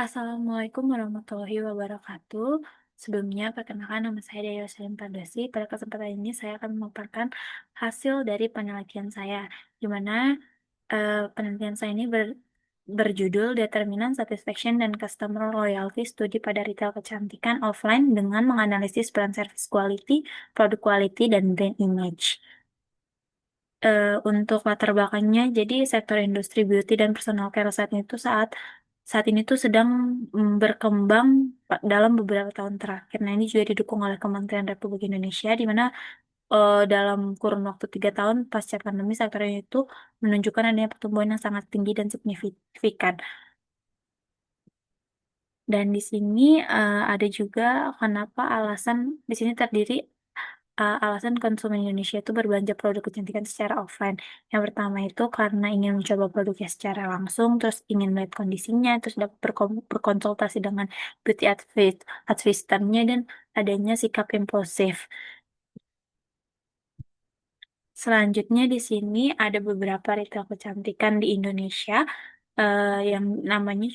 Assalamualaikum warahmatullahi wabarakatuh. Sebelumnya, perkenalkan nama saya Dewi Roslin Pardasi. Pada kesempatan ini, saya akan memaparkan hasil dari penelitian saya, di mana penelitian saya ini berjudul Determinant Satisfaction dan Customer Loyalty Studi pada Retail Kecantikan Offline dengan menganalisis brand service quality, produk quality, dan brand image. Untuk latar belakangnya, jadi sektor industri beauty dan personal care saat ini tuh sedang berkembang dalam beberapa tahun terakhir. Nah, ini juga didukung oleh Kementerian Republik Indonesia, di mana dalam kurun waktu 3 tahun pasca pandemi sektor ini itu menunjukkan adanya pertumbuhan yang sangat tinggi dan signifikan. Dan di sini ada juga kenapa di sini terdiri alasan konsumen Indonesia itu berbelanja produk kecantikan secara offline. Yang pertama itu karena ingin mencoba produknya secara langsung, terus ingin melihat kondisinya, terus dapat berkonsultasi dengan beauty advisor-nya dan adanya sikap impulsif. Selanjutnya di sini ada beberapa retail kecantikan di Indonesia yang namanya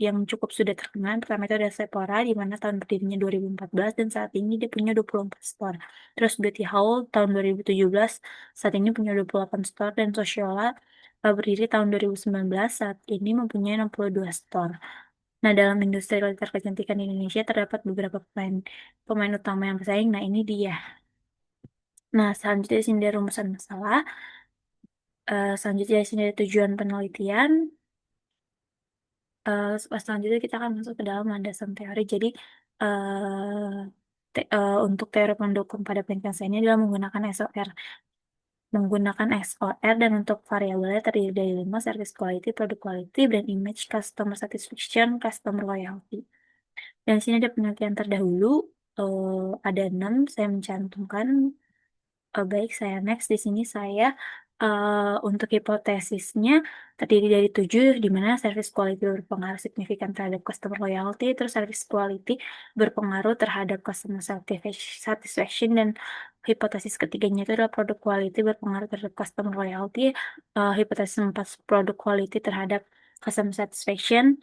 yang cukup sudah terkenal. Pertama itu ada Sephora di mana tahun berdirinya 2014 dan saat ini dia punya 24 store. Terus Beauty Howl tahun 2017 saat ini punya 28 store dan Sociola berdiri tahun 2019 saat ini mempunyai 62 store. Nah, dalam industri retail kecantikan di Indonesia terdapat beberapa pemain utama yang bersaing. Nah, ini dia. Nah, selanjutnya di sini ada rumusan masalah. Selanjutnya di sini ada tujuan penelitian. Selanjutnya kita akan masuk ke dalam landasan teori. Jadi, untuk teori pendukung pada penelitian saya ini adalah menggunakan SOR. Dan untuk variabelnya terdiri dari 5, service quality, product quality, brand image, customer satisfaction, customer loyalty. Dan di sini ada penelitian terdahulu, ada 6, saya mencantumkan. Baik, saya next. Di sini saya untuk hipotesisnya terdiri dari 7, di mana service quality berpengaruh signifikan terhadap customer loyalty, terus service quality berpengaruh terhadap customer satisfaction, dan hipotesis ketiganya itu adalah product quality berpengaruh terhadap customer loyalty, hipotesis 4 product quality terhadap customer satisfaction,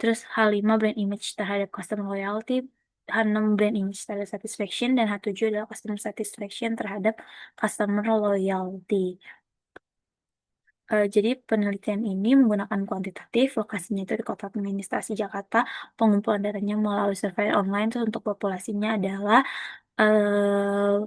terus H5 brand image terhadap customer loyalty, H6 brand image terhadap satisfaction, dan H7 adalah customer satisfaction terhadap customer loyalty. Jadi penelitian ini menggunakan kuantitatif, lokasinya itu di Kota Administrasi Jakarta, pengumpulan datanya melalui survei online, terus untuk populasinya adalah eh,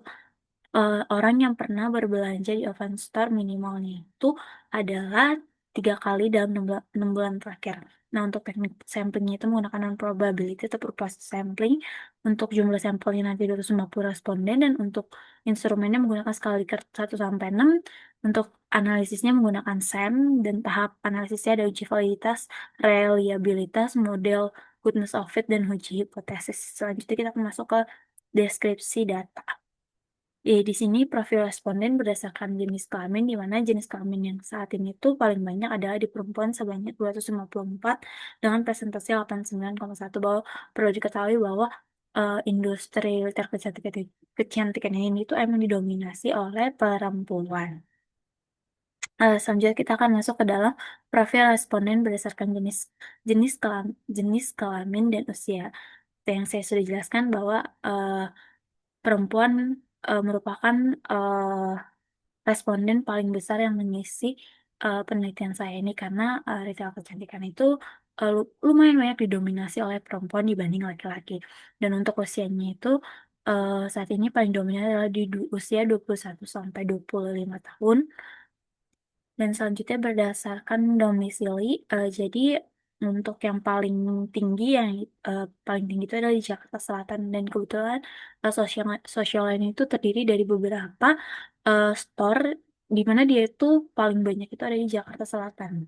orang yang pernah berbelanja di offline store minimalnya itu adalah 3 kali dalam 6 bulan terakhir. Nah, untuk teknik samplingnya itu menggunakan non-probability atau purpose sampling. Untuk jumlah sampelnya nanti 250 responden, dan untuk instrumennya menggunakan skala Likert 1 sampai 6. Untuk analisisnya menggunakan SAM, dan tahap analisisnya ada uji validitas, reliabilitas, model goodness of fit, dan uji hipotesis. Selanjutnya kita akan masuk ke deskripsi data. Di sini profil responden berdasarkan jenis kelamin, di mana jenis kelamin yang saat ini tuh paling banyak adalah di perempuan sebanyak 254 dengan presentasi 89,1, bahwa perlu diketahui bahwa industri retail kecantikan ini tuh emang didominasi oleh perempuan. Selanjutnya kita akan masuk ke dalam profil responden berdasarkan jenis kelamin dan usia. Yang saya sudah jelaskan bahwa perempuan merupakan eh, responden paling besar yang mengisi penelitian saya ini, karena retail kecantikan itu lumayan banyak didominasi oleh perempuan dibanding laki-laki. Dan untuk usianya itu saat ini paling dominan adalah di usia 21 sampai 25 tahun. Dan selanjutnya berdasarkan domisili, jadi untuk yang paling tinggi itu adalah di Jakarta Selatan, dan kebetulan sosial lain itu terdiri dari beberapa store di mana dia itu paling banyak itu ada di Jakarta Selatan.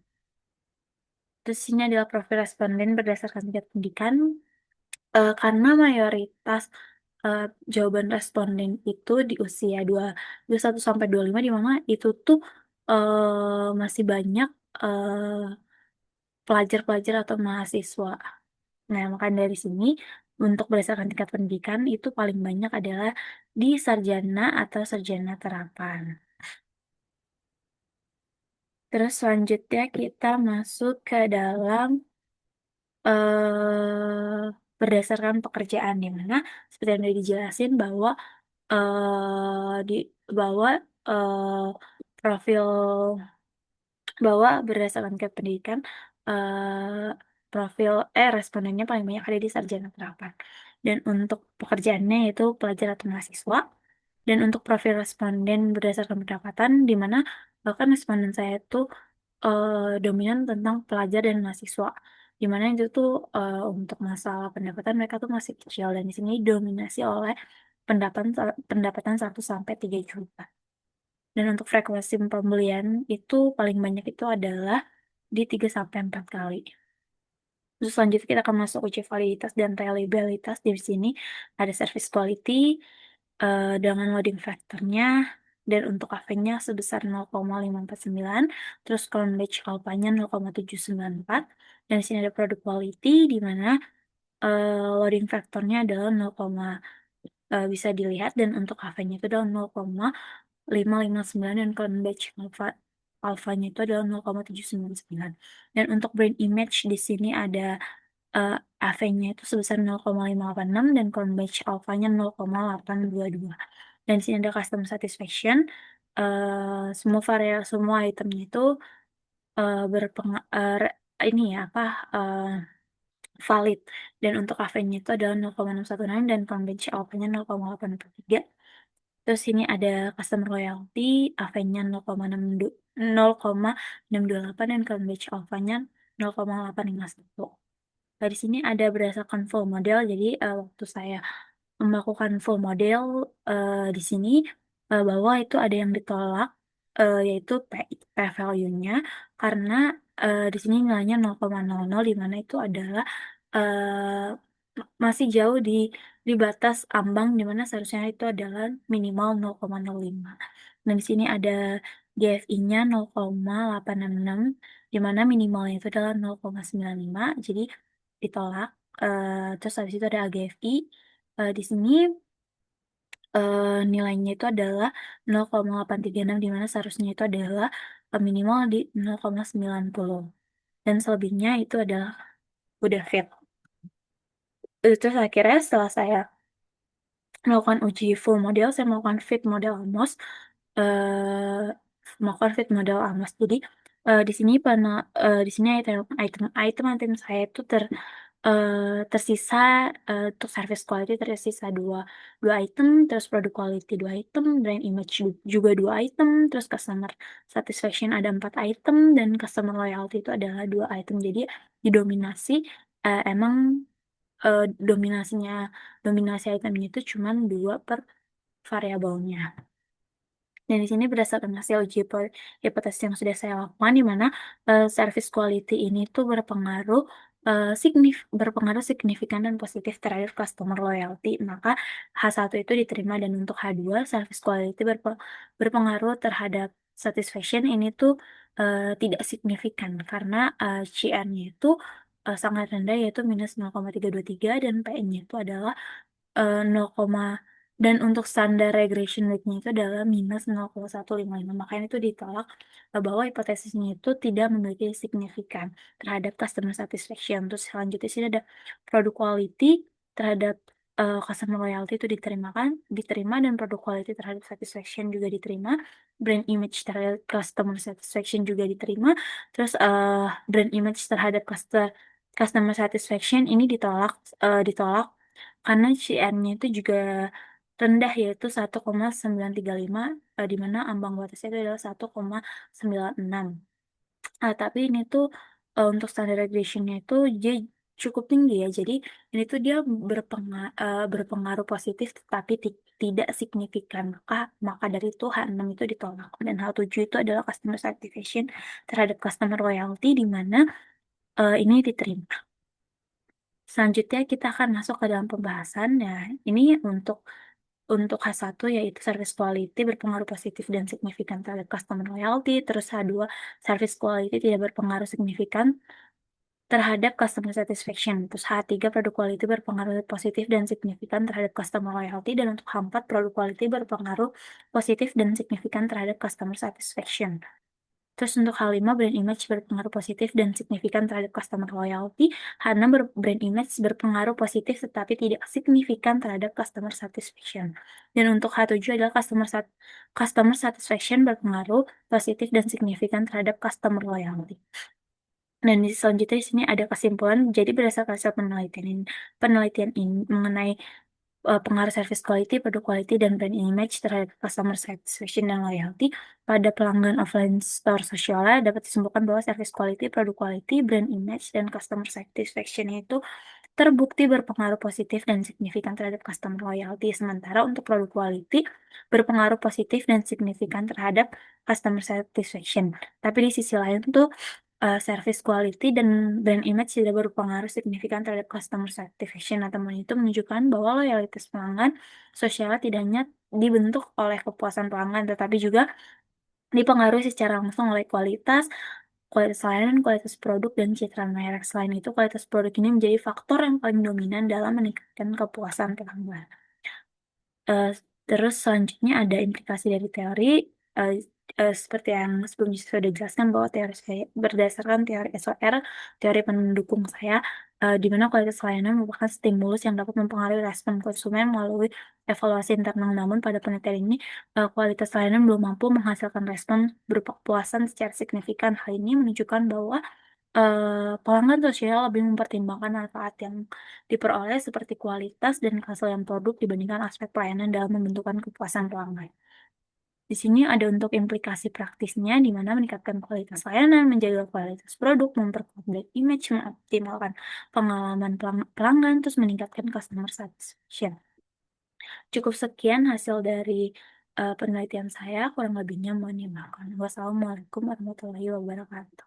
Terus ini adalah profil responden berdasarkan tingkat pendidikan. Karena mayoritas eh, jawaban responden itu di usia 21 sampai 25, di mana itu tuh masih banyak eh, pelajar-pelajar atau mahasiswa. Nah, maka dari sini untuk berdasarkan tingkat pendidikan itu paling banyak adalah di sarjana atau sarjana terapan. Terus selanjutnya kita masuk ke dalam berdasarkan pekerjaan, di mana seperti yang tadi dijelasin bahwa di bahwa eh, profil bahwa berdasarkan kependidikan eh, respondennya paling banyak ada di sarjana terapan. Dan untuk pekerjaannya itu pelajar atau mahasiswa. Dan untuk profil responden berdasarkan pendapatan, di mana bahkan responden saya itu dominan tentang pelajar dan mahasiswa. Di mana itu tuh untuk masalah pendapatan mereka tuh masih kecil dan di sini dominasi oleh pendapatan pendapatan 1 sampai 3 juta. Dan untuk frekuensi pembelian itu paling banyak itu adalah di 3 sampai 4 kali. Terus selanjutnya kita akan masuk uji validitas dan reliabilitas. Di sini ada service quality dengan loading factornya dan untuk AV-nya sebesar 0,549, terus crown batch alpha-nya 0,794, dan di sini ada product quality di mana loading factornya adalah 0, bisa dilihat dan untuk AV-nya itu adalah 0,559 dan crown batch alpha-nya itu adalah 0,799. Dan untuk brand image di sini ada eh, AV-nya itu sebesar 0,586 dan crown batch alpha-nya 0,822. Dan di sini ada custom satisfaction. Semua itemnya itu ini ya apa valid. Dan untuk AV-nya itu adalah 0,619 dan crown batch alpha-nya 0,843. Terus ini ada customer loyalty, AV-nya 0,628 dan crown batch alpha-nya 0,851. Nah, di sini ada berdasarkan full model. Jadi waktu saya melakukan full model di sini bahwa itu ada yang ditolak yaitu P value-nya karena di sini nilainya 0,00 di mana itu adalah masih jauh di batas ambang di mana seharusnya itu adalah minimal 0,05. Dan di sini ada GFI-nya 0,866 di mana minimalnya itu adalah 0,95. Jadi ditolak. Terus habis itu ada AGFI. Di sini nilainya itu adalah 0,836 di mana seharusnya itu adalah minimal di 0,90 dan selebihnya itu adalah udah fit. Terus akhirnya setelah saya melakukan uji full model, saya melakukan fit model AMOS, melakukan fit model AMOS. Jadi di sini di sini item saya itu tersisa untuk service quality tersisa dua item, terus product quality 2 item, brand image juga 2 item, terus customer satisfaction ada 4 item, dan customer loyalty itu adalah 2 item. Jadi didominasi emang eh, dominasinya dominasi itemnya itu cuma 2 per variabelnya. Dan di sini berdasarkan hasil uji hipotesis yang sudah saya lakukan, di mana service quality ini tuh berpengaruh signifikan dan positif terhadap customer loyalty. Maka H1 itu diterima dan untuk H2 service quality berpengaruh terhadap satisfaction ini tuh tidak signifikan karena CR-nya itu sangat rendah yaitu minus 0,323 dan P-nya itu adalah 0, dan untuk standar regression rate-nya itu adalah minus 0,155. Makanya itu ditolak bahwa hipotesisnya itu tidak memiliki signifikan terhadap customer satisfaction. Terus selanjutnya sini ada product quality terhadap customer loyalty itu diterima dan product quality terhadap satisfaction juga diterima. Brand image terhadap customer satisfaction juga diterima. Terus brand image terhadap customer satisfaction ini ditolak karena CR-nya itu juga rendah yaitu 1,935 di mana ambang batasnya itu adalah 1,96. Tapi ini tuh untuk standar deviation-nya itu dia cukup tinggi ya. Jadi ini tuh dia berpengaruh positif tetapi tidak signifikan. Maka dari itu H6 itu ditolak dan H7 itu adalah customer satisfaction terhadap customer loyalty di mana ini diterima. Selanjutnya kita akan masuk ke dalam pembahasan. Nah, ini untuk H1 yaitu service quality berpengaruh positif dan signifikan terhadap customer loyalty. Terus H2 service quality tidak berpengaruh signifikan terhadap customer satisfaction. Terus H3 product quality berpengaruh positif dan signifikan terhadap customer loyalty. Dan untuk H4 product quality berpengaruh positif dan signifikan terhadap customer satisfaction. Terus untuk hal lima, brand image berpengaruh positif dan signifikan terhadap customer loyalty, karena brand image berpengaruh positif tetapi tidak signifikan terhadap customer satisfaction. Dan untuk H7 adalah customer satisfaction berpengaruh positif dan signifikan terhadap customer loyalty. Dan selanjutnya di sini ada kesimpulan. Jadi berdasarkan hasil penelitian ini mengenai pengaruh service quality, product quality, dan brand image terhadap customer satisfaction dan loyalty pada pelanggan offline store sosialnya dapat disimpulkan bahwa service quality, product quality, brand image, dan customer satisfaction itu terbukti berpengaruh positif dan signifikan terhadap customer loyalty. Sementara untuk produk quality berpengaruh positif dan signifikan terhadap customer satisfaction. Tapi di sisi lain tuh service quality dan brand image tidak berpengaruh signifikan terhadap customer satisfaction. Nah, temuan itu menunjukkan bahwa loyalitas pelanggan sosialnya tidak hanya dibentuk oleh kepuasan pelanggan, tetapi juga dipengaruhi secara langsung oleh kualitas layanan, kualitas produk, dan citra merek. Selain itu, kualitas produk ini menjadi faktor yang paling dominan dalam meningkatkan kepuasan pelanggan. Eh, Terus selanjutnya ada implikasi dari teori, eh, seperti yang sebelumnya sudah dijelaskan bahwa teori saya berdasarkan teori SOR, teori pendukung saya, di mana kualitas layanan merupakan stimulus yang dapat mempengaruhi respon konsumen melalui evaluasi internal. Namun pada penelitian ini, kualitas layanan belum mampu menghasilkan respon berupa kepuasan secara signifikan. Hal ini menunjukkan bahwa pelanggan sosial lebih mempertimbangkan manfaat yang diperoleh seperti kualitas dan keaslian produk dibandingkan aspek pelayanan dalam membentukkan kepuasan pelanggan. Di sini ada untuk implikasi praktisnya, di mana meningkatkan kualitas layanan, menjaga kualitas produk, memperkuat brand image, mengoptimalkan pengalaman pelanggan, terus meningkatkan customer satisfaction. Cukup sekian hasil dari penelitian saya, kurang lebihnya mohon dimaafkan. Wassalamualaikum warahmatullahi wabarakatuh.